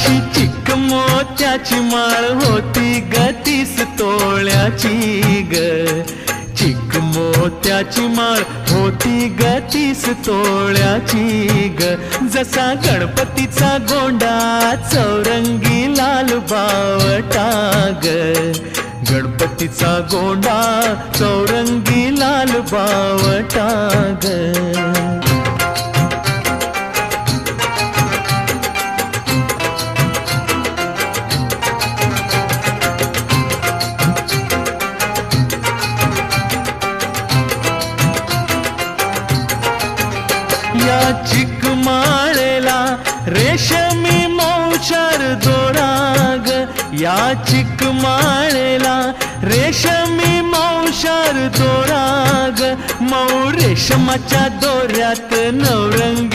अशी चिक मोत्याची माळ होती ग 30 तोळ्याची ग. चिक मोत्याची माळ होती ग 30 तोळ्याची ग. जसा गणपतीचा गोंडा चौरंगी लाल बावटा ग. गणपतीचा गोंडा चौरंगी लाल बावटा ग. या चिकमाळेला रेशमी मौचार दोराग. या चिकमाळेला रेशमी मौचार दोराग. मऊ रेशमाच्या दोऱ्यात नवरंगी